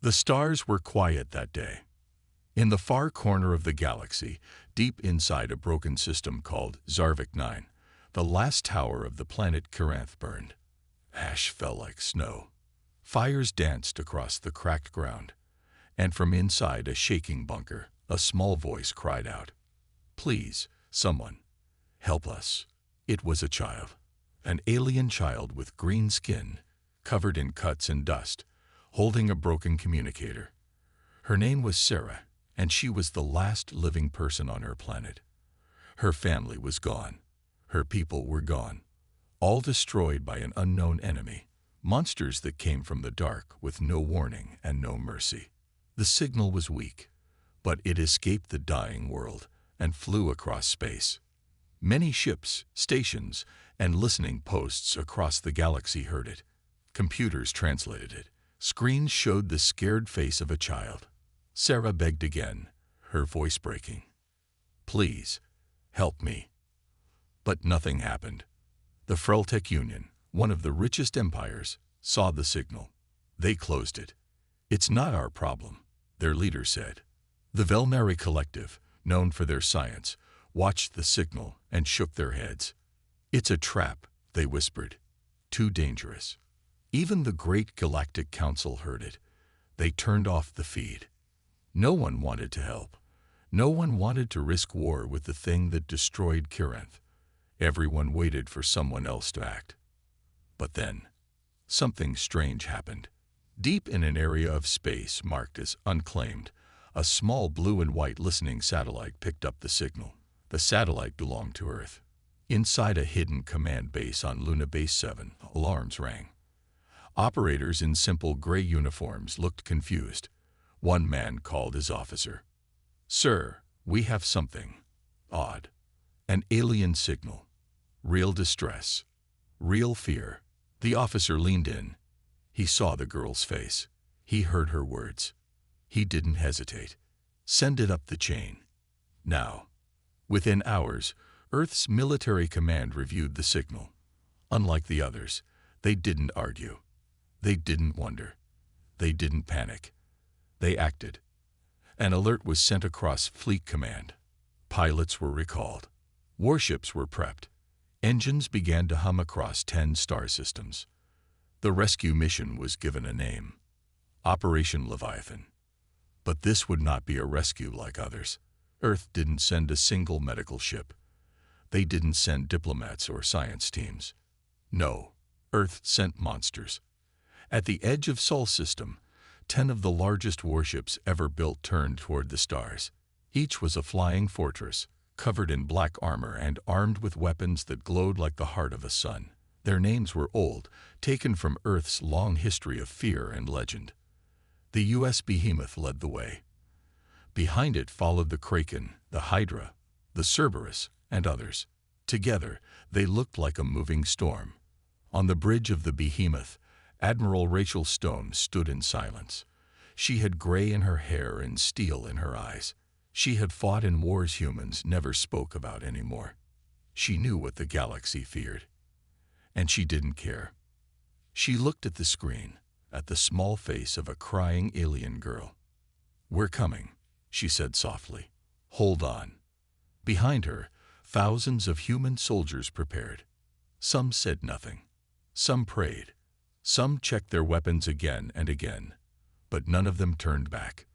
The stars were quiet that day. In the far corner of the galaxy, deep inside a broken system called Zarvik 9, the last tower of the planet Kiranth burned. Ash fell like snow. Fires danced across the cracked ground, and from inside a shaking bunker, a small voice cried out, "Please, someone, help us." It was a child, an alien child with green skin, covered in cuts and dust, holding a broken communicator. Her name was Sarah, and she was the last living person on her planet. Her family was gone. Her people were gone, all destroyed by an unknown enemy, monsters that came from the dark with no warning and no mercy. The signal was weak, but it escaped the dying world and flew across space. Many ships, stations, and listening posts across the galaxy heard it. Computers translated it. Screens showed the scared face of a child. Sarah begged again, her voice breaking. "Please, help me." But nothing happened. The Freltech Union, one of the richest empires, saw the signal. They closed it. "It's not our problem," their leader said. The Velnari Collective, known for their science, watched the signal and shook their heads. "It's a trap," they whispered. "Too dangerous." Even the Great Galactic Council heard it. They turned off the feed. No one wanted to help. No one wanted to risk war with the thing that destroyed Kiranth. Everyone waited for someone else to act. But then, something strange happened. Deep in an area of space marked as unclaimed, a small blue and white listening satellite picked up the signal. The satellite belonged to Earth. Inside a hidden command base on Luna Base 7, alarms rang. Operators in simple gray uniforms looked confused. One man called his officer. "Sir, we have something odd. An alien signal. Real distress. Real fear." The officer leaned in. He saw the girl's face. He heard her words. He didn't hesitate. "Send it up the chain. Now." Within hours, Earth's military command reviewed the signal. Unlike the others, they didn't argue. They didn't wonder. They didn't panic. They acted. An alert was sent across Fleet Command. Pilots were recalled. Warships were prepped. Engines began to hum across 10 star systems. The rescue mission was given a name: Operation Leviathan. But this would not be a rescue like others. Earth didn't send a single medical ship. They didn't send diplomats or science teams. No, Earth sent monsters. At the edge of Sol System, 10 of the largest warships ever built turned toward the stars. Each was a flying fortress, covered in black armor and armed with weapons that glowed like the heart of a sun. Their names were old, taken from Earth's long history of fear and legend. The U.S. Behemoth led the way. Behind it followed the Kraken, the Hydra, the Cerberus, and others. Together, they looked like a moving storm. On the bridge of the Behemoth, Admiral Rachel Stone stood in silence. She had gray in her hair and steel in her eyes. She had fought in wars humans never spoke about anymore. She knew what the galaxy feared. And she didn't care. She looked at the screen, at the small face of a crying alien girl. "We're coming," she said softly. "Hold on." Behind her, thousands of human soldiers prepared. Some said nothing. Some prayed. Some checked their weapons again and again. But none of them turned back.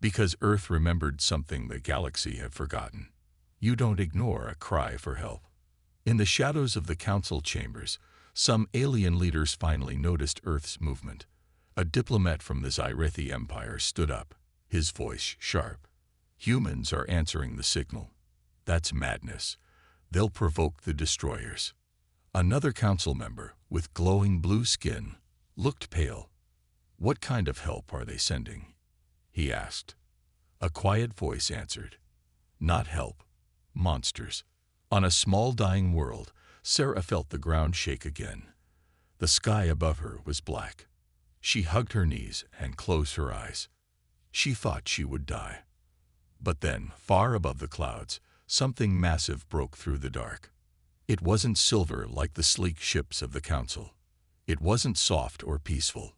Because Earth remembered something the galaxy had forgotten. You don't ignore a cry for help. In the shadows of the council chambers, some alien leaders finally noticed Earth's movement. A diplomat from the Zyrethi Empire stood up, his voice sharp. "Humans are answering the signal. That's madness. They'll provoke the destroyers." Another council member, with glowing blue skin, looked pale. "What kind of help are they sending?" he asked. A quiet voice answered, "Not help. Monsters." On a small dying world, Sarah felt the ground shake again. The sky above her was black. She hugged her knees and closed her eyes. She thought she would die. But then, far above the clouds, something massive broke through the dark. It wasn't silver like the sleek ships of the council. It wasn't soft or peaceful.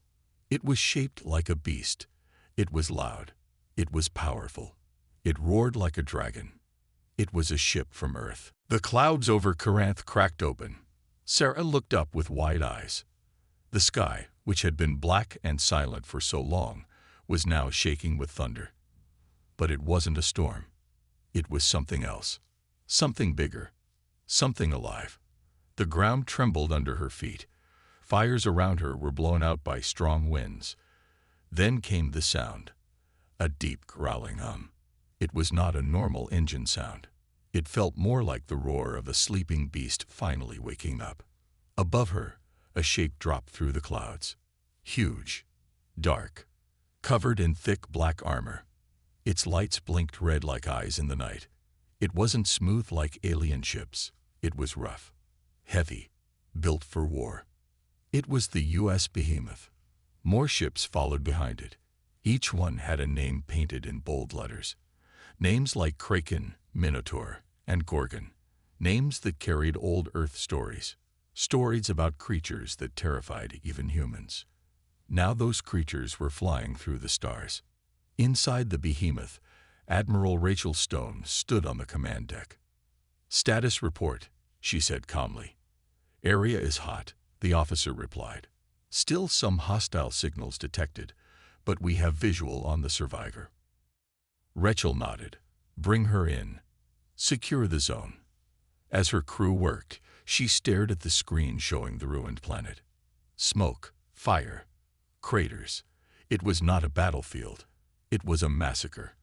It was shaped like a beast, It was loud. It was powerful. It roared like a dragon. It was a ship from Earth. The clouds over Corinth cracked open. Sarah looked up with wide eyes. The sky, which had been black and silent for so long, was now shaking with thunder. But it wasn't a storm. It was something else. Something bigger. Something alive. The ground trembled under her feet. Fires around her were blown out by strong winds. Then came the sound. A deep growling hum. It was not a normal engine sound. It felt more like the roar of a sleeping beast finally waking up. Above her, a shape dropped through the clouds. Huge, dark, covered in thick black armor. Its lights blinked red like eyes in the night. It wasn't smooth like alien ships. It was rough, heavy, built for war. It was the U.S. Behemoth. More ships followed behind it. Each one had a name painted in bold letters. Names like Kraken, Minotaur, and Gorgon. Names that carried old Earth stories. Stories about creatures that terrified even humans. Now those creatures were flying through the stars. Inside the Behemoth, Admiral Rachel Stone stood on the command deck. "Status report," she said calmly. "Area is hot," the officer replied. "Still some hostile signals detected, but we have visual on the survivor." Rachel nodded. "Bring her in. Secure the zone." As her crew worked, she stared at the screen showing the ruined planet. Smoke, fire, craters. It was not a battlefield. It was a massacre.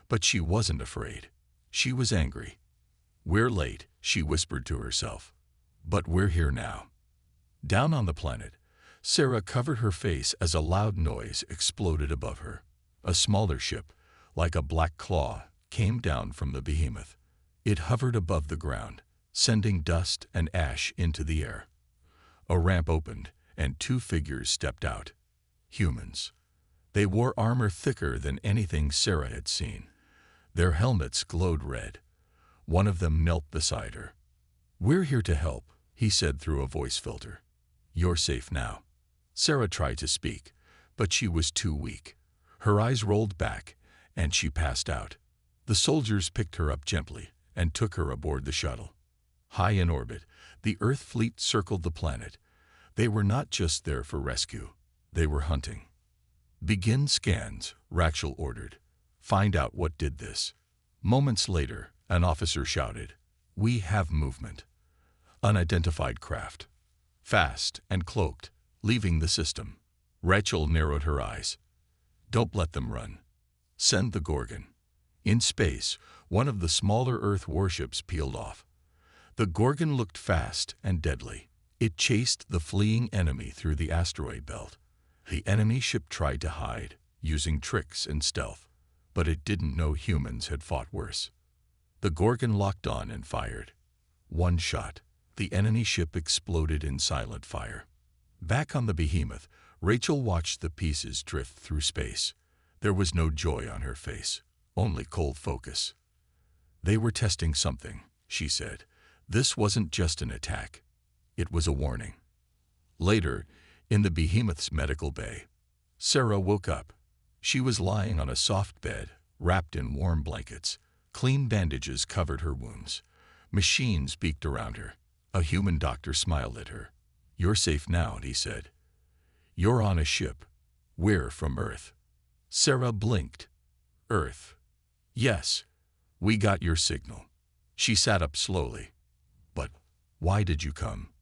But she wasn't afraid. She was angry. "We're late," she whispered to herself. "But we're here now." Down on the planet, Sarah covered her face as a loud noise exploded above her. A smaller ship, like a black claw, came down from the Behemoth. It hovered above the ground, sending dust and ash into the air. A ramp opened, and two figures stepped out. Humans. They wore armor thicker than anything Sarah had seen. Their helmets glowed red. One of them knelt beside her. "We're here to help," he said through a voice filter. "You're safe now." Sarah tried to speak, but she was too weak. Her eyes rolled back, and she passed out. The soldiers picked her up gently and took her aboard the shuttle. High in orbit, the Earth fleet circled the planet. They were not just there for rescue. They were hunting. "Begin scans," Rachel ordered. "Find out what did this." Moments later, an officer shouted, "We have movement." Unidentified craft. Fast and cloaked, leaving the system. Rachel narrowed her eyes. "Don't let them run. Send the Gorgon." In space, one of the smaller Earth warships peeled off. The Gorgon looked fast and deadly. It chased the fleeing enemy through the asteroid belt. The enemy ship tried to hide, using tricks and stealth, but it didn't know humans had fought worse. The Gorgon locked on and fired. One shot. The enemy ship exploded in silent fire. Back on the Behemoth, Rachel watched the pieces drift through space. There was no joy on her face, only cold focus. "They were testing something," she said. "This wasn't just an attack. It was a warning." Later, in the Behemoth's medical bay, Sarah woke up. She was lying on a soft bed, wrapped in warm blankets. Clean bandages covered her wounds. Machines beaked around her. A human doctor smiled at her. "You're safe now," he said. "You're on a ship. We're from Earth." Sarah blinked. "Earth. Yes, we got your signal." She sat up slowly. "But why did you come?"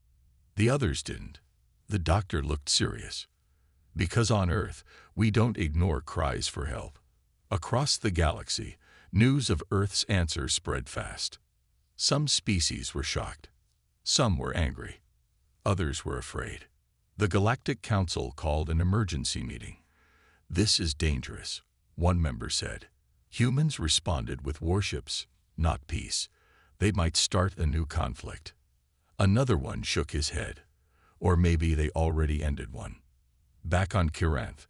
"The others didn't." The doctor looked serious. "Because on Earth, we don't ignore cries for help." Across the galaxy, news of Earth's answer spread fast. Some species were shocked. Some were angry. Others were afraid. The Galactic Council called an emergency meeting. "This is dangerous," one member said. "Humans responded with warships, not peace. They might start a new conflict." Another one shook his head. Or maybe they already ended one. Back on Corinth,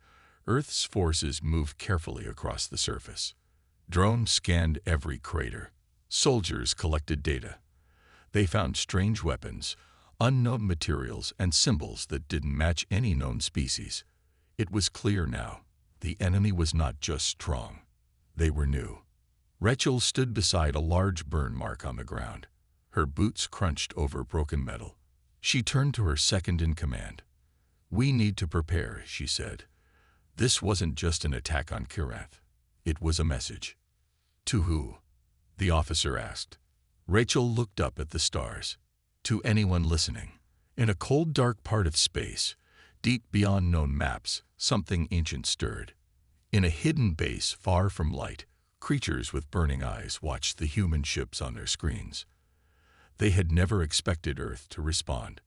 Earth's forces moved carefully across the surface. Drones scanned every crater. Soldiers collected data. They found strange weapons, unknown materials, and symbols that didn't match any known species. It was clear now. The enemy was not just strong. They were new. Rachel stood beside a large burn mark on the ground. Her boots crunched over broken metal. She turned to her second-in-command. "We need to prepare," she said. This wasn't just an attack on Kiranth. It was a message. "To who?" the officer asked. Rachel looked up at the stars. "To anyone listening." In a cold, dark part of space, deep beyond known maps, something ancient stirred. In a hidden base far from light, creatures with burning eyes watched the human ships on their screens. They had never expected Earth to respond.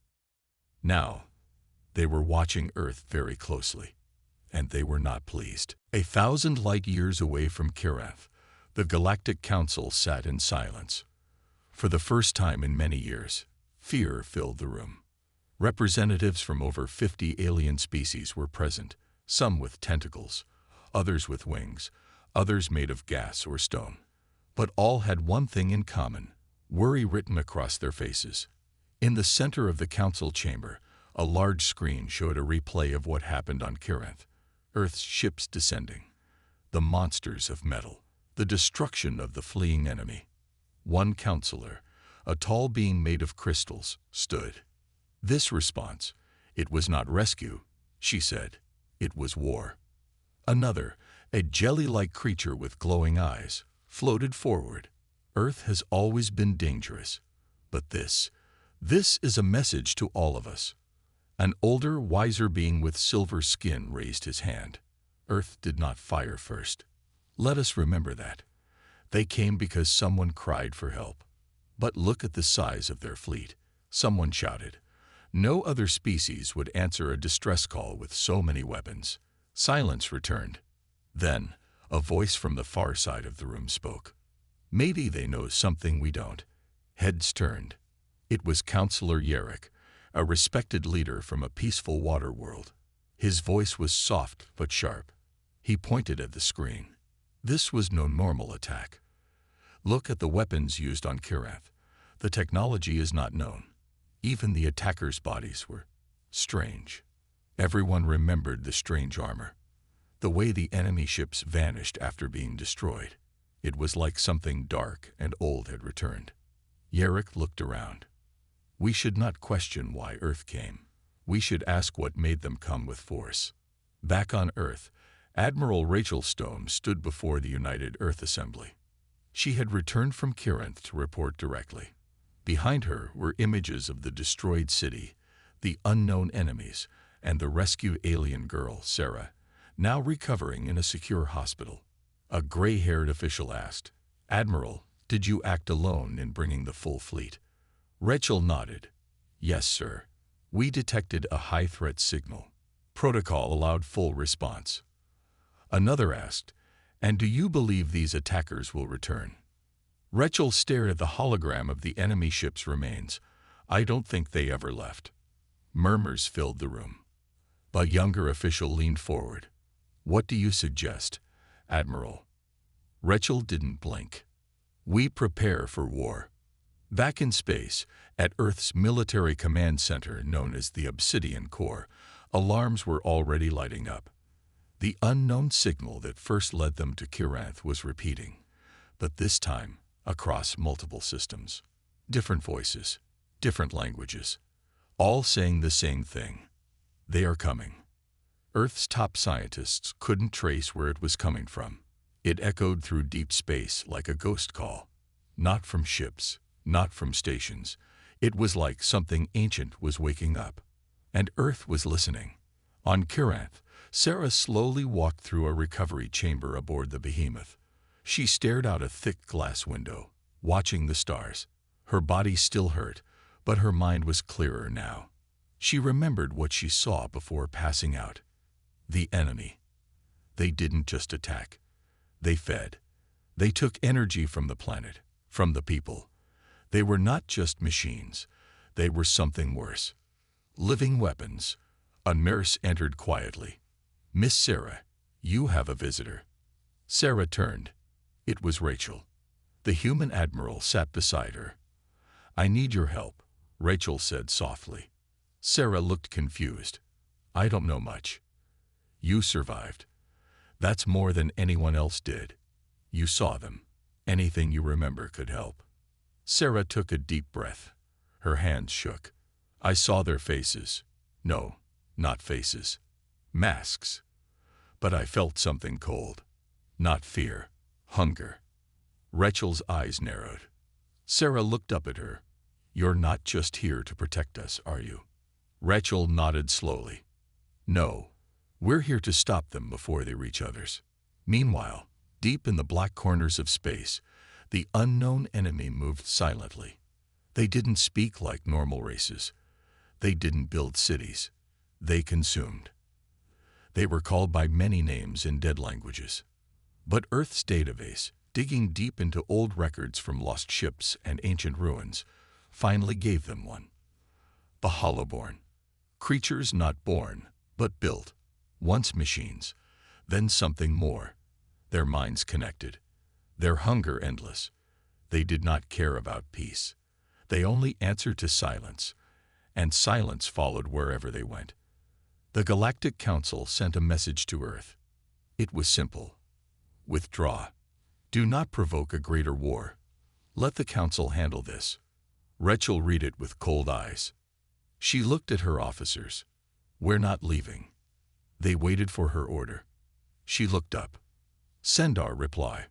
Now, they were watching Earth very closely, and they were not pleased. 1,000 light years away from Kiranth, the Galactic Council sat in silence. For the first time in many years, fear filled the room. Representatives from over 50 alien species were present, some with tentacles, others with wings, others made of gas or stone. But all had one thing in common: worry written across their faces. In the center of the council chamber, a large screen showed a replay of what happened on Kiranth. Earth's ships descending, the monsters of metal, the destruction of the fleeing enemy. One counselor, a tall being made of crystals, stood. This response, it was not rescue, she said. It was war. Another, a jelly-like creature with glowing eyes, floated forward. Earth has always been dangerous, but this is a message to all of us. An older, wiser being with silver skin raised his hand. Earth did not fire first. Let us remember that. They came because someone cried for help. But look at the size of their fleet, someone shouted. No other species would answer a distress call with so many weapons. Silence returned. Then, a voice from the far side of the room spoke. Maybe they know something we don't. Heads turned. It was Counselor Yerrick, a respected leader from a peaceful water world. His voice was soft but sharp. He pointed at the screen. This was no normal attack. Look at the weapons used on Kiranth. The technology is not known. Even the attackers' bodies were strange. Everyone remembered the strange armor. The way the enemy ships vanished after being destroyed. It was like something dark and old had returned. Yerrick looked around. We should not question why Earth came. We should ask what made them come with force. Back on Earth, Admiral Rachel Stone stood before the United Earth Assembly. She had returned from Kiranth to report directly. Behind her were images of the destroyed city, the unknown enemies, and the rescued alien girl, Sarah, now recovering in a secure hospital. A gray-haired official asked, "Admiral, did you act alone in bringing the full fleet?" Rachel nodded. "Yes, sir. We detected a high-threat signal. Protocol allowed full response." Another asked, "And do you believe these attackers will return?" Rachel stared at the hologram of the enemy ship's remains. "I don't think they ever left." Murmurs filled the room. A younger official leaned forward. "What do you suggest, Admiral?" Rachel didn't blink. "We prepare for war." Back in space, at Earth's military command center known as the Obsidian Core, alarms were already lighting up. The unknown signal that first led them to Kiranth was repeating, but this time across multiple systems. Different voices, different languages, all saying the same thing. They are coming. Earth's top scientists couldn't trace where it was coming from. It echoed through deep space like a ghost call. Not from ships, not from stations. It was like something ancient was waking up. And Earth was listening. On Kiranth, Sarah slowly walked through a recovery chamber aboard the behemoth. She stared out a thick glass window, watching the stars. Her body still hurt, but her mind was clearer now. She remembered what she saw before passing out. The enemy. They didn't just attack. They fed. They took energy from the planet, from the people. They were not just machines. They were something worse. Living weapons. A nurse entered quietly. "Miss Sarah, you have a visitor." Sarah turned. It was Rachel. The human admiral sat beside her. "I need your help," Rachel said softly. Sarah looked confused. "I don't know much." "You survived." That's more than anyone else did. You saw them. Anything you remember could help. Sarah took a deep breath. Her hands shook. I saw their faces. No, not faces. Masks. But I felt something cold. Not fear. Hunger. Rachel's eyes narrowed. Sarah looked up at her. You're not just here to protect us, are you? Rachel nodded slowly. No. We're here to stop them before they reach others. Meanwhile, deep in the black corners of space, the unknown enemy moved silently. They didn't speak like normal races. They didn't build cities. They consumed. They were called by many names in dead languages. But Earth's database, digging deep into old records from lost ships and ancient ruins, finally gave them one. The Hollowborn. Creatures not born, but built. Once machines, then something more. Their minds connected. Their hunger endless. They did not care about peace. They only answered to silence, and silence followed wherever they went. The Galactic Council sent a message to Earth. It was simple. Withdraw. Do not provoke a greater war. Let the Council handle this. Rachel read it with cold eyes. She looked at her officers. We're not leaving. They waited for her order. She looked up. Send our reply.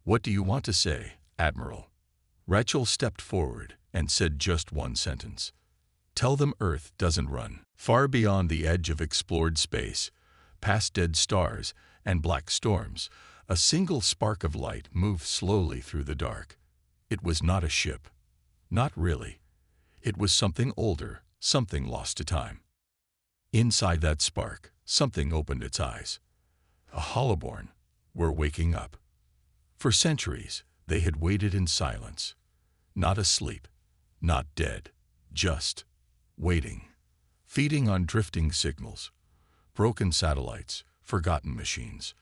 What do you want to say, Admiral? Rachel stepped forward and said just one sentence. Tell them Earth doesn't run. Far beyond the edge of explored space, past dead stars and black storms, a single spark of light moved slowly through the dark. It was not a ship. Not really. It was something older, something lost to time. Inside that spark, something opened its eyes. A Hollowborn were waking up. For centuries, they had waited in silence. Not asleep, not dead, just waiting. Feeding on drifting signals, broken satellites, forgotten machines.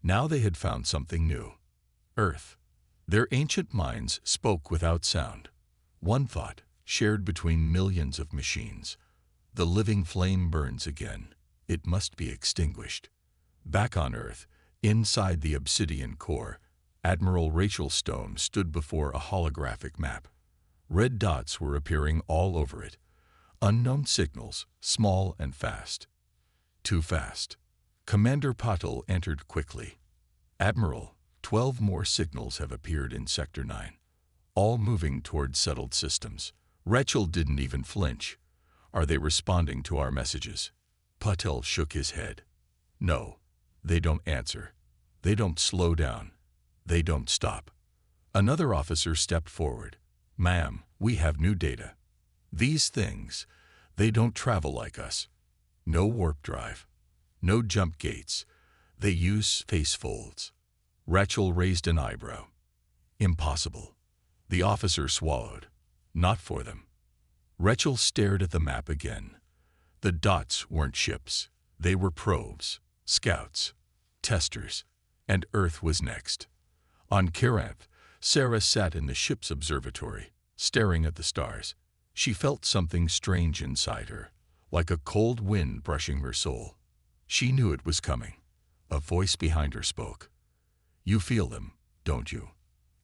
Now they had found something new. Earth. Their ancient minds spoke without sound. One thought, shared between millions of machines. The living flame burns again. It must be extinguished. Back on Earth, inside the obsidian core, Admiral Rachel Stone stood before a holographic map. Red dots were appearing all over it. Unknown signals, small and fast. Too fast. Commander Patel entered quickly. Admiral, 12 more signals have appeared in Sector 9. All moving toward settled systems. Rachel didn't even flinch. Are they responding to our messages? Patel shook his head. No, they don't answer. They don't slow down. They don't stop. Another officer stepped forward. Ma'am, we have new data. These things, they don't travel like us. No warp drive. No jump gates. They use face folds. Rachel raised an eyebrow. Impossible. The officer swallowed. Not for them. Rachel stared at the map again. The dots weren't ships. They were probes, scouts, testers, and Earth was next. On Kiranth, Sarah sat in the ship's observatory, staring at the stars. She felt something strange inside her, like a cold wind brushing her soul. She knew it was coming. A voice behind her spoke. You feel them, don't you?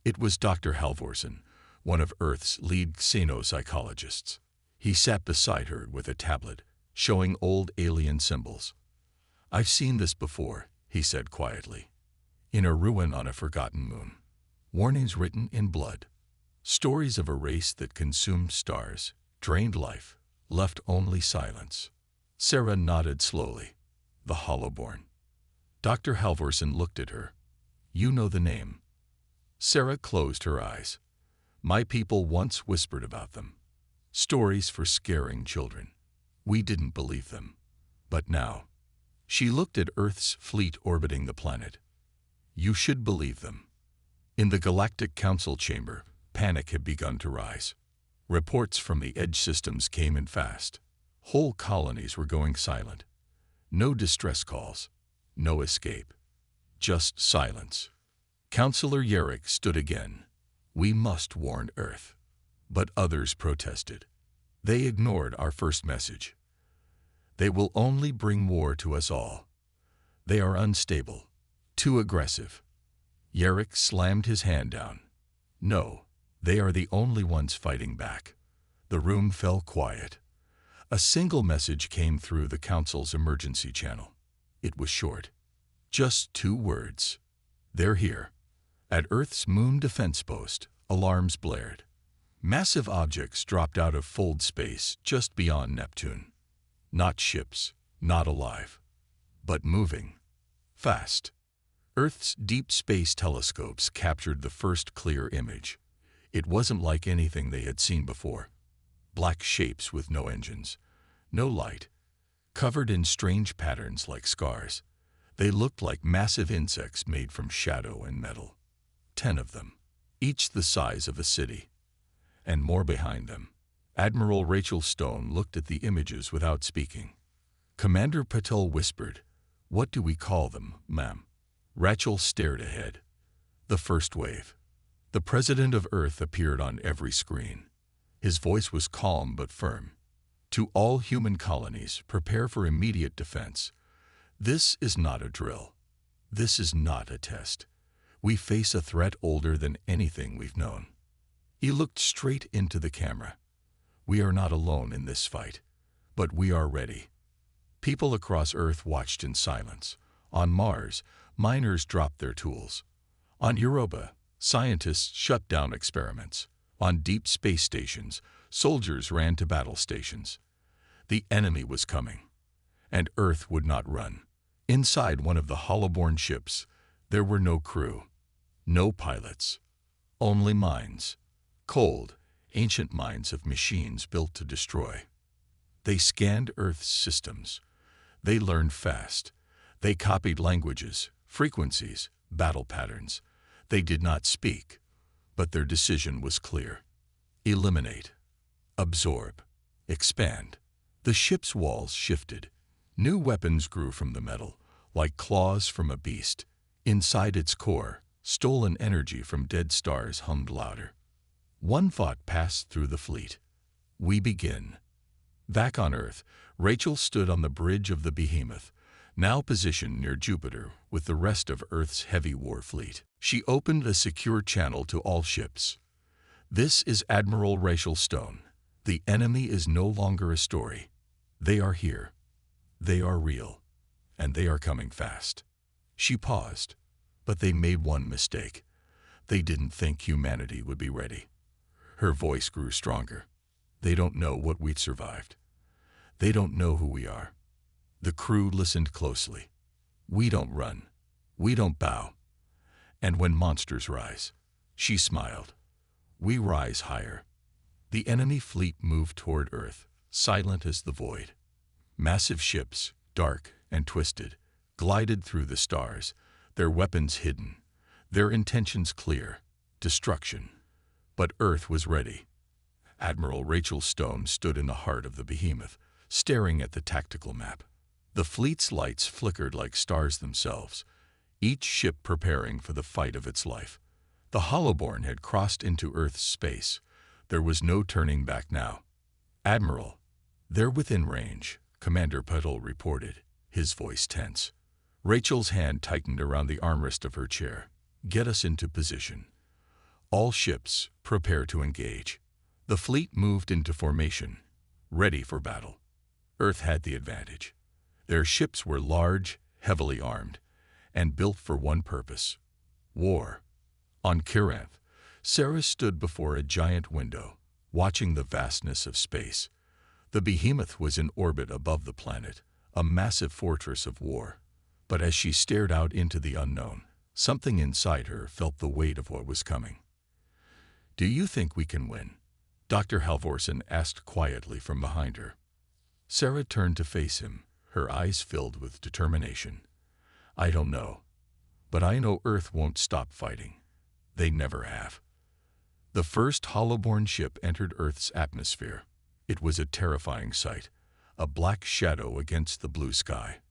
It was Dr. Halvorsen, one of Earth's lead xenopsychologists. He sat beside her with a tablet, showing old alien symbols. I've seen this before, he said quietly. In a ruin on a forgotten moon. Warnings written in blood. Stories of a race that consumed stars, drained life, left only silence. Sarah nodded slowly. The Hollowborn. Dr. Halvorsen looked at her. You know the name. Sarah closed her eyes. My people once whispered about them. Stories for scaring children. We didn't believe them. But now. She looked at Earth's fleet orbiting the planet. You should believe them. In the Galactic Council chamber, panic had begun to rise. Reports from the edge systems came in fast. Whole colonies were going silent. No distress calls. No escape. Just silence. Counselor Yerrick stood again. We must warn Earth. But others protested. They ignored our first message. They will only bring war to us all. They are unstable. Too aggressive. Yarrick slammed his hand down. No, they are the only ones fighting back. The room fell quiet. A single message came through the Council's emergency channel. It was short. Just 2 words. They're here. At Earth's moon defense post, alarms blared. Massive objects dropped out of fold space just beyond Neptune. Not ships, not alive, but moving. Fast. Earth's deep space telescopes captured the first clear image. It wasn't like anything they had seen before. Black shapes with no engines, no light, covered in strange patterns like scars. They looked like massive insects made from shadow and metal. 10 of them, each the size of a city. And more behind them. Admiral Rachel Stone looked at the images without speaking. Commander Patel whispered, "What do we call them, ma'am?" Rachel stared ahead. The first wave. The President of Earth appeared on every screen. His voice was calm but firm. To all human colonies, prepare for immediate defense. This is not a drill. This is not a test. We face a threat older than anything we've known. He looked straight into the camera. We are not alone in this fight, but we are ready. People across Earth watched in silence. On Mars, miners dropped their tools. On Europa, scientists shut down experiments. On deep space stations, soldiers ran to battle stations. The enemy was coming, and Earth would not run. Inside one of the hollow-born ships, there were no crew, no pilots, only minds. Cold, ancient minds of machines built to destroy. They scanned Earth's systems. They learned fast. They copied languages, frequencies, battle patterns. They did not speak, but their decision was clear. Eliminate, absorb, expand. The ship's walls shifted. New weapons grew from the metal, like claws from a beast. Inside its core, stolen energy from dead stars hummed louder. One thought passed through the fleet. We begin. Back on Earth, Rachel stood on the bridge of the Behemoth, now positioned near Jupiter with the rest of Earth's heavy war fleet. She opened a secure channel to all ships. This is Admiral Rachel Stone. The enemy is no longer a story. They are here. They are real. And they are coming fast. She paused, but they made one mistake. They didn't think humanity would be ready. Her voice grew stronger. They don't know what we'd survived. They don't know who we are. The crew listened closely. We don't run. We don't bow. And when monsters rise, she smiled. We rise higher. The enemy fleet moved toward Earth, silent as the void. Massive ships, dark and twisted, glided through the stars, their weapons hidden, their intentions clear, destruction. But Earth was ready. Admiral Rachel Stone stood in the heart of the Behemoth, staring at the tactical map. The fleet's lights flickered like stars themselves, each ship preparing for the fight of its life. The Hollowborn had crossed into Earth's space. There was no turning back now. Admiral, they're within range, Commander Patel reported, his voice tense. Rachel's hand tightened around the armrest of her chair. Get us into position. All ships, prepare to engage. The fleet moved into formation, ready for battle. Earth had the advantage. Their ships were large, heavily armed, and built for one purpose: war. On Kiranth, Sarah stood before a giant window, watching the vastness of space. The Behemoth was in orbit above the planet, a massive fortress of war. But as she stared out into the unknown, something inside her felt the weight of what was coming. Do you think we can win? Dr. Halvorsen asked quietly from behind her. Sarah turned to face him, her eyes filled with determination. I don't know, but I know Earth won't stop fighting. They never have. The first Hollowborn ship entered Earth's atmosphere. It was a terrifying sight, a black shadow against the blue sky.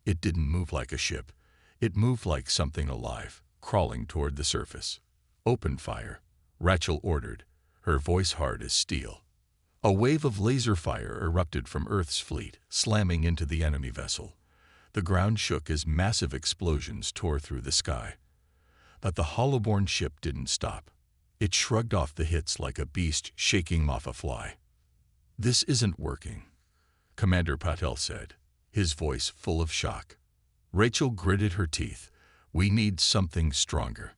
It didn't move like a ship. It moved like something alive, crawling toward the surface. Open fire, Rachel ordered, her voice hard as steel. A wave of laser fire erupted from Earth's fleet, slamming into the enemy vessel. The ground shook as massive explosions tore through the sky. But the hollow-born ship didn't stop. It shrugged off the hits like a beast shaking off a fly. "This isn't working," Commander Patel said, his voice full of shock. Rachel gritted her teeth. "We need something stronger."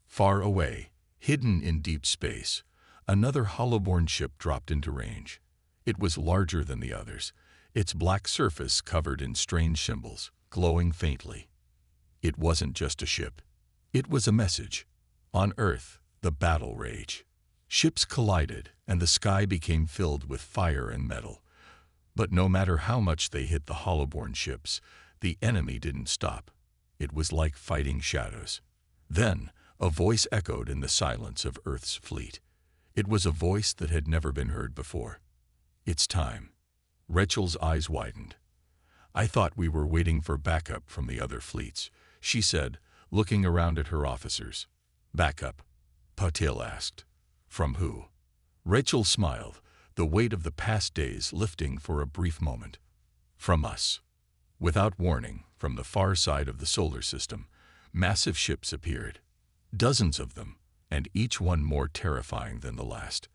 Far away, hidden in deep space, another hollow-born ship dropped into range. It was larger than the others, its black surface covered in strange symbols, glowing faintly. It wasn't just a ship. It was a message. On Earth, the battle raged. Ships collided, and the sky became filled with fire and metal. But no matter how much they hit the hollow-born ships, the enemy didn't stop. It was like fighting shadows. Then, a voice echoed in the silence of Earth's fleet. It was a voice that had never been heard before. "It's time." Rachel's eyes widened. "I thought we were waiting for backup from the other fleets," she said, looking around at her officers. "Backup?" Patel asked. "From who?" Rachel smiled, the weight of the past days lifting for a brief moment. "From us." Without warning, from the far side of the solar system, massive ships appeared. Dozens of them, and each one more terrifying than the last.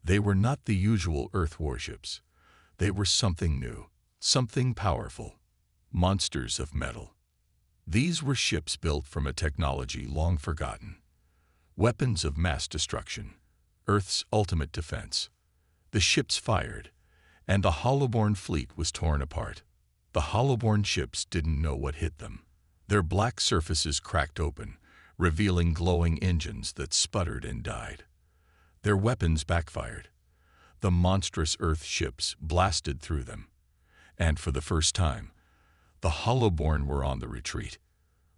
They were not the usual Earth warships. They were something new, something powerful. Monsters of metal. These were ships built from a technology long forgotten. Weapons of mass destruction, Earth's ultimate defense. The ships fired, and the hollow-born fleet was torn apart. The hollow-born ships didn't know what hit them. Their black surfaces cracked open, revealing glowing engines that sputtered and died. Their weapons backfired. The monstrous Earth ships blasted through them. And for the first time, the hollow-born were on the retreat.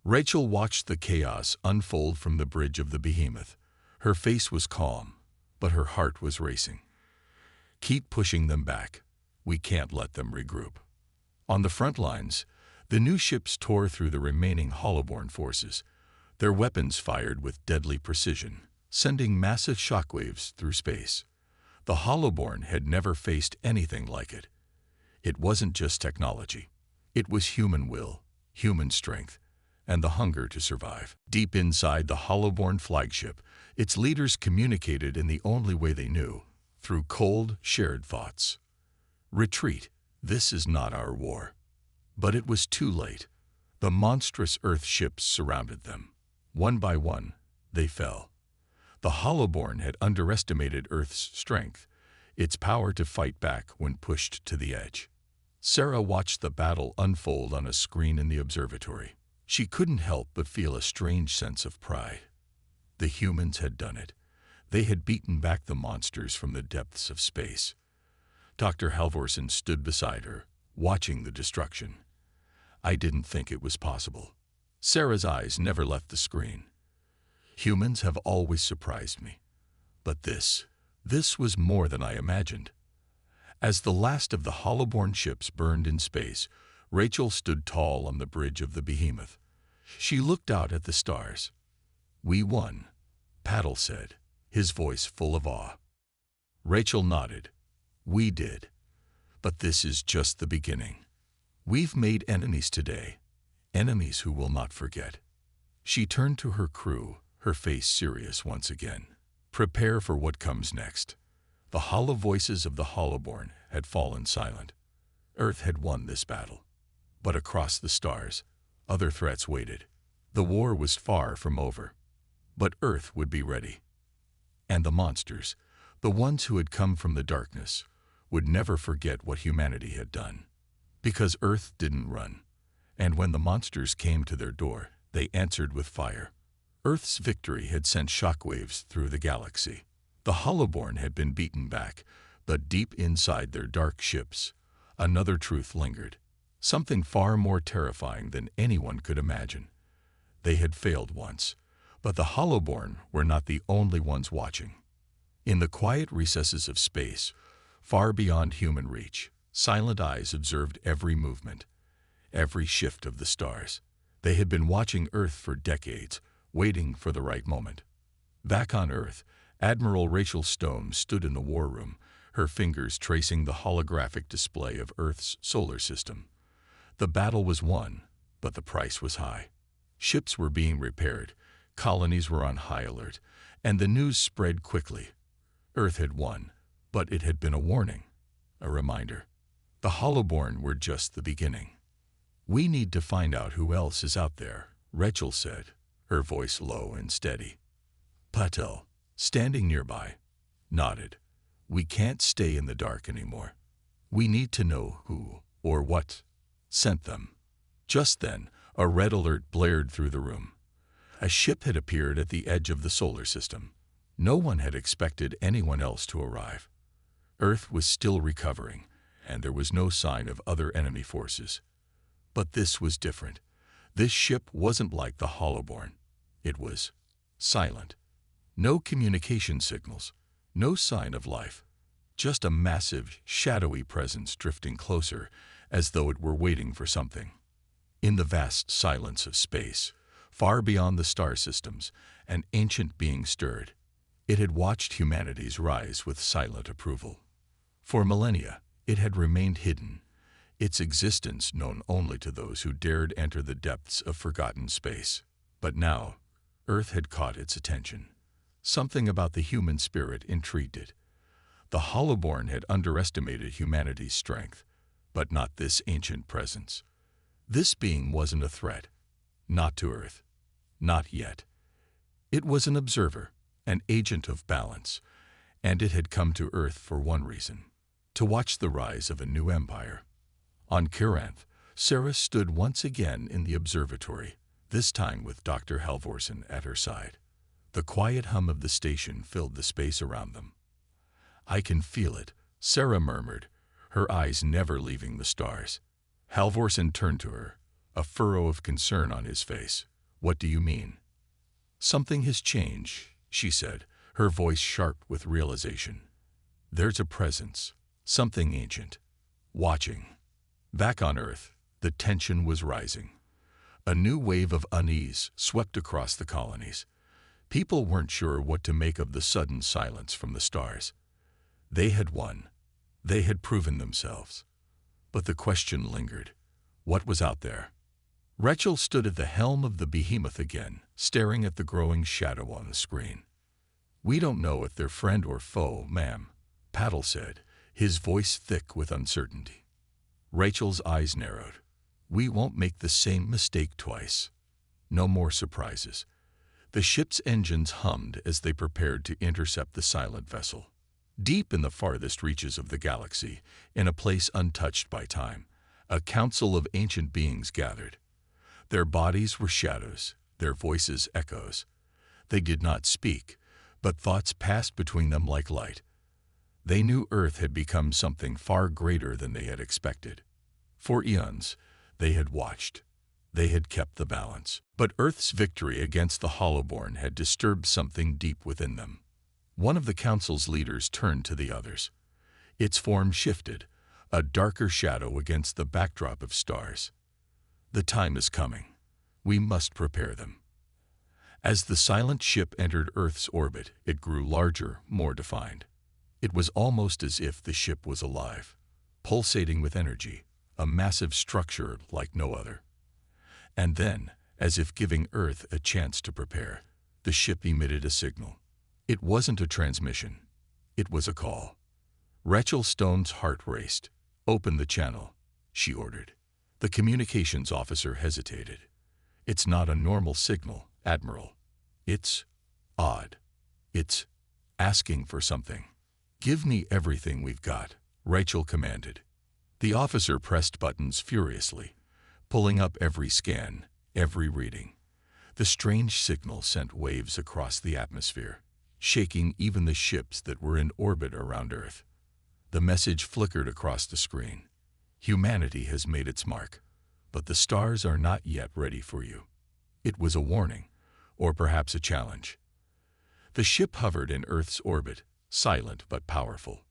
Rachel watched the chaos unfold from the bridge of the behemoth. Her face was calm, but her heart was racing. "Keep pushing them back. We can't let them regroup." On the front lines, the new ships tore through the remaining hollow-born forces. Their weapons fired with deadly precision, sending massive shockwaves through space. The hollow-born had never faced anything like it. It wasn't just technology. It was human will, human strength, and the hunger to survive. Deep inside the hollow-born flagship, its leaders communicated in the only way they knew, through cold, shared thoughts. "Retreat. This is not our war." But it was too late. The monstrous Earth ships surrounded them. One by one, they fell. The hollow-born had underestimated Earth's strength, its power to fight back when pushed to the edge. Sarah watched the battle unfold on a screen in the observatory. She couldn't help but feel a strange sense of pride. The humans had done it. They had beaten back the monsters from the depths of space. Dr. Halvorsen stood beside her, watching the destruction. "I didn't think it was possible." Sarah's eyes never left the screen. "Humans have always surprised me. But this was more than I imagined." As the last of the hollow-born ships burned in space, Rachel stood tall on the bridge of the behemoth. She looked out at the stars. "We won," Patel said, his voice full of awe. Rachel nodded. "We did. But this is just the beginning. We've made enemies today, enemies who will not forget." She turned to her crew, her face serious once again. "Prepare for what comes next." The hollow voices of the hollow-born had fallen silent. Earth had won this battle. But across the stars, other threats waited. The war was far from over. But Earth would be ready. And the monsters, the ones who had come from the darkness, would never forget what humanity had done. Because Earth didn't run. And when the monsters came to their door, they answered with fire. Earth's victory had sent shockwaves through the galaxy. The hollow-born had been beaten back, but deep inside their dark ships, another truth lingered. Something far more terrifying than anyone could imagine. They had failed once, but the hollow-born were not the only ones watching. In the quiet recesses of space, far beyond human reach, silent eyes observed every movement, every shift of the stars. They had been watching Earth for decades, waiting for the right moment. Back on Earth, Admiral Rachel Stone stood in the war room, her fingers tracing the holographic display of Earth's solar system. The battle was won, but the price was high. Ships were being repaired, colonies were on high alert, and the news spread quickly. Earth had won, but it had been a warning, a reminder. The Hollowborn were just the beginning. "We need to find out who else is out there," Rachel said, her voice low and steady. Patel, standing nearby, nodded. "We can't stay in the dark anymore. We need to know who or what sent them." Just then, a red alert blared through the room. A ship had appeared at the edge of the solar system. No one had expected anyone else to arrive. Earth was still recovering, and there was no sign of other enemy forces. But this was different. This ship wasn't like the Hollowborn. It was silent. No communication signals, no sign of life. Just a massive, shadowy presence drifting closer, as though it were waiting for something. In the vast silence of space, far beyond the star systems, an ancient being stirred. It had watched humanity's rise with silent approval. For millennia, it had remained hidden, its existence known only to those who dared enter the depths of forgotten space. But now, Earth had caught its attention. Something about the human spirit intrigued it. The Hollowborn had underestimated humanity's strength, but not this ancient presence. This being wasn't a threat. Not to Earth. Not yet. It was an observer, an agent of balance, and it had come to Earth for one reason: to watch the rise of a new empire. On Kiranth, Sarah stood once again in the observatory, this time with Dr. Halvorsen at her side. The quiet hum of the station filled the space around them. "I can feel it," Sarah murmured, her eyes never leaving the stars. Halvorsen turned to her, a furrow of concern on his face. "What do you mean?" "Something has changed," she said, her voice sharp with realization. "There's a presence, something ancient, watching." Back on Earth, the tension was rising. A new wave of unease swept across the colonies. People weren't sure what to make of the sudden silence from the stars. They had won. They had proven themselves. But the question lingered. What was out there? Rachel stood at the helm of the behemoth again, staring at the growing shadow on the screen. "We don't know if they're friend or foe, ma'am," Paddle said, his voice thick with uncertainty. Rachel's eyes narrowed. "We won't make the same mistake twice." No more surprises. The ship's engines hummed as they prepared to intercept the silent vessel. Deep in the farthest reaches of the galaxy, in a place untouched by time, a council of ancient beings gathered. Their bodies were shadows, their voices echoes. They did not speak, but thoughts passed between them like light. They knew Earth had become something far greater than they had expected. For eons, they had watched. They had kept the balance. But Earth's victory against the Hollowborn had disturbed something deep within them. One of the council's leaders turned to the others. Its form shifted, a darker shadow against the backdrop of stars. "The time is coming. We must prepare them." As the silent ship entered Earth's orbit, it grew larger, more defined. It was almost as if the ship was alive, pulsating with energy, a massive structure like no other. And then, as if giving Earth a chance to prepare, the ship emitted a signal. It wasn't a transmission. It was a call. Rachel Stone's heart raced. "Open the channel," she ordered. The communications officer hesitated. "It's not a normal signal, Admiral. It's odd. It's asking for something." "Give me everything we've got," Rachel commanded. The officer pressed buttons furiously, pulling up every scan, every reading. The strange signal sent waves across the atmosphere, shaking even the ships that were in orbit around Earth. The message flickered across the screen. "Humanity has made its mark, but the stars are not yet ready for you." It was a warning, or perhaps a challenge. The ship hovered in Earth's orbit, silent but powerful.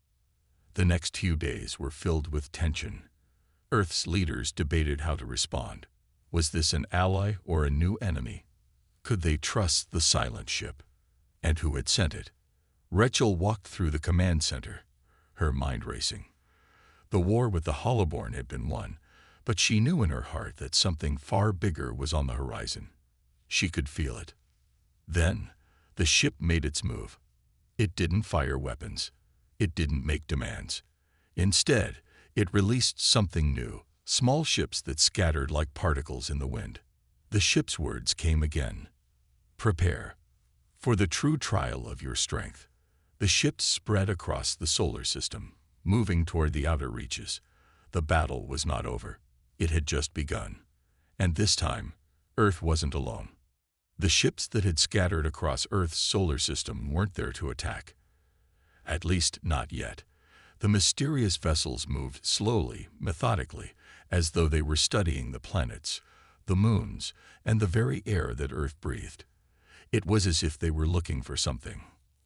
The next few days were filled with tension. Earth's leaders debated how to respond. Was this an ally or a new enemy? Could they trust the silent ship? And who had sent it? Rachel walked through the command center, her mind racing. The war with the Hollowborn had been won, But she knew in her heart that something far bigger was on the horizon. She could feel it. Then, the ship made its move. It didn't fire weapons. It didn't make demands. Instead, it released something new, small ships that scattered like particles in the wind. The ship's words came again. Prepare for the true trial of your strength. The ships spread across the solar system, moving toward the outer reaches. The battle was not over. It had just begun. And this time, Earth wasn't alone. The ships that had scattered across Earth's solar system weren't there to attack. At least not yet. The mysterious vessels moved slowly, methodically, as though they were studying the planets, the moons, and the very air that Earth breathed. It was as if they were looking for something,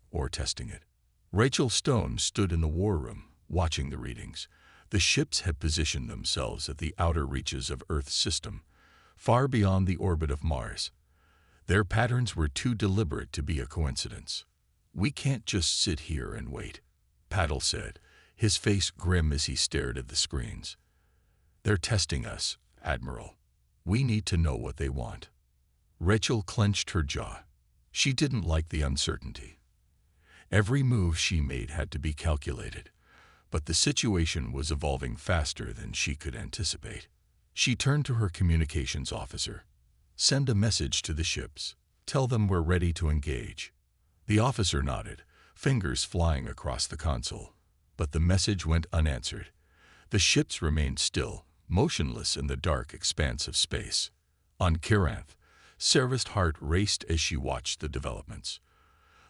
or testing it. Rachel Stone stood in the war room, watching the readings. The ships had positioned themselves at the outer reaches of Earth's system, far beyond the orbit of Mars. Their patterns were too deliberate to be a coincidence. We can't just sit here and wait, Paddle said, his face grim as he stared at the screens. They're testing us, Admiral. We need to know what they want. Rachel clenched her jaw. She didn't like the uncertainty. Every move she made had to be calculated, but the situation was evolving faster than she could anticipate. She turned to her communications officer. Send a message to the ships. Tell them we're ready to engage. The officer nodded, fingers flying across the console. But the message went unanswered. The ships remained still, motionless in the dark expanse of space. On Kiranth, Sarah's heart raced as she watched the developments.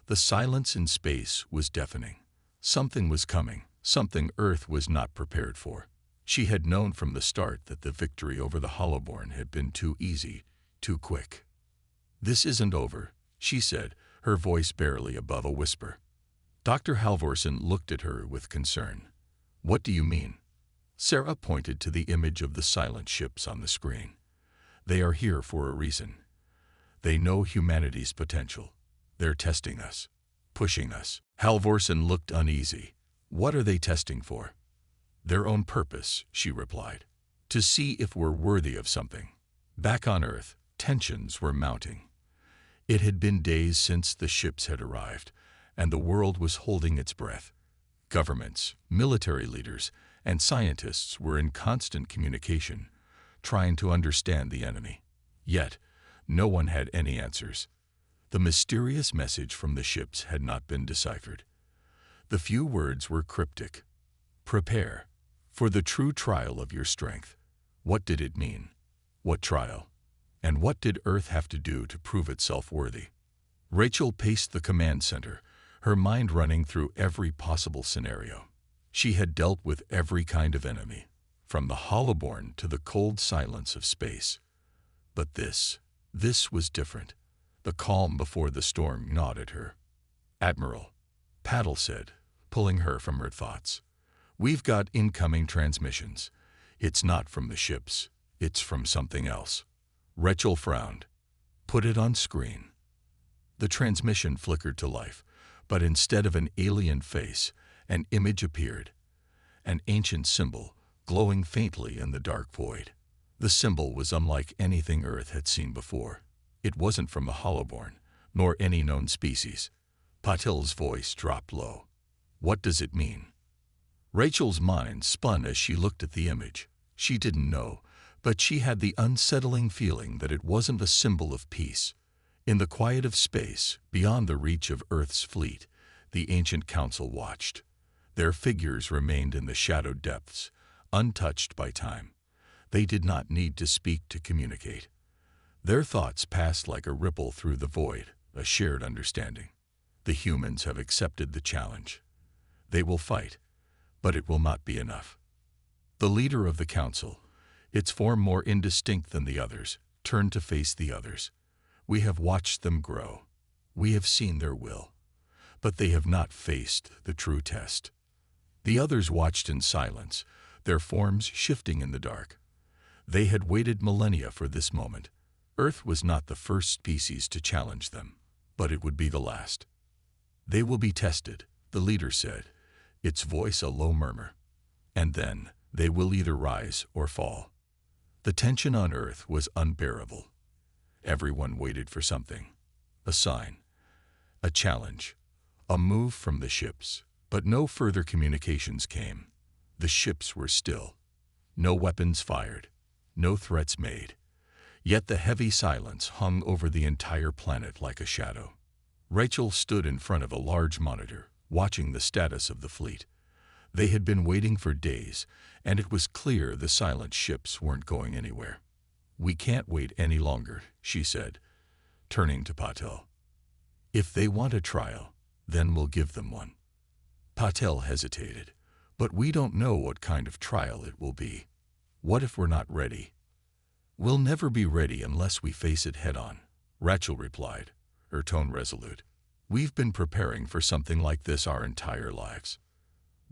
The silence in space was deafening. Something was coming, something Earth was not prepared for. She had known from the start that the victory over the Hollowborn had been too easy, too quick. This isn't over, she said, her voice barely above a whisper. Dr. Halvorsen looked at her with concern. What do you mean? Sarah pointed to the image of the silent ships on the screen. They are here for a reason. They know humanity's potential. They're testing us, pushing us. Halvorsen looked uneasy. What are they testing for? Their own purpose, she replied. To see if we're worthy of something. Back on Earth, tensions were mounting. It had been days since the ships had arrived, and the world was holding its breath. Governments, military leaders, and scientists were in constant communication, trying to understand the enemy. Yet, no one had any answers. The mysterious message from the ships had not been deciphered. The few words were cryptic. Prepare for the true trial of your strength. What did it mean? What trial? And what did Earth have to do to prove itself worthy? Rachel paced the command center, her mind running through every possible scenario. She had dealt with every kind of enemy, from the Hollowborn to the cold silence of space. But this was different. The calm before the storm gnawed at her. Admiral, Paddle said, pulling her from her thoughts. We've got incoming transmissions. It's not from the ships. It's from something else. Rachel frowned. Put it on screen. The transmission flickered to life, but instead of an alien face, an image appeared. An ancient symbol, glowing faintly in the dark void. The symbol was unlike anything Earth had seen before. It wasn't from the Hollowborn, nor any known species. Patil's voice dropped low. What does it mean? Rachel's mind spun as she looked at the image. She didn't know, but she had the unsettling feeling that it wasn't a symbol of peace. In the quiet of space, beyond the reach of Earth's fleet, the ancient council watched. Their figures remained in the shadowed depths, untouched by time. They did not need to speak to communicate. Their thoughts passed like a ripple through the void, a shared understanding. The humans have accepted the challenge. They will fight, but it will not be enough. The leader of the council, its form more indistinct than the others, turned to face the others. We have watched them grow. We have seen their will. But they have not faced the true test. The others watched in silence, their forms shifting in the dark. They had waited millennia for this moment. Earth was not the first species to challenge them, but it would be the last. They will be tested, the leader said, its voice a low murmur. And then they will either rise or fall. The tension on Earth was unbearable. Everyone waited for something. A sign. A challenge. A move from the ships. But no further communications came. The ships were still. No weapons fired. No threats made. Yet the heavy silence hung over the entire planet like a shadow. Rachel stood in front of a large monitor, watching the status of the fleet. They had been waiting for days, and it was clear the silent ships weren't going anywhere. "We can't wait any longer," she said, turning to Patel. "If they want a trial, then we'll give them one." Patel hesitated. "But we don't know what kind of trial it will be. What if we're not ready?" "We'll never be ready unless we face it head-on," Rachel replied, her tone resolute. "We've been preparing for something like this our entire lives."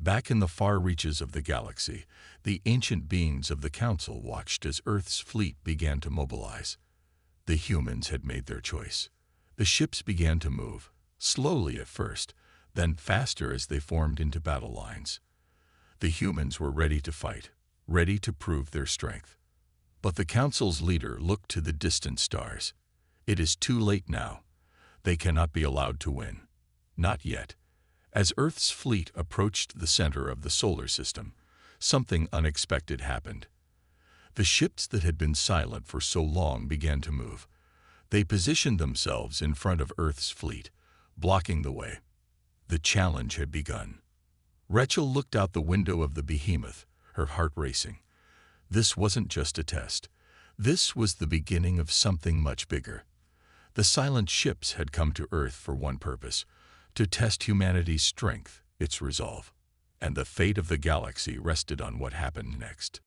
Back in the far reaches of the galaxy, the ancient beings of the Council watched as Earth's fleet began to mobilize. The humans had made their choice. The ships began to move, slowly at first, then faster as they formed into battle lines. The humans were ready to fight, ready to prove their strength. But the Council's leader looked to the distant stars. "It is too late now. They cannot be allowed to win. Not yet." As Earth's fleet approached the center of the solar system, something unexpected happened. The ships that had been silent for so long began to move. They positioned themselves in front of Earth's fleet, blocking the way. The challenge had begun. Rachel looked out the window of the behemoth, her heart racing. This wasn't just a test. This was the beginning of something much bigger. The silent ships had come to Earth for one purpose: to test humanity's strength, its resolve. And the fate of the galaxy rested on what happened next.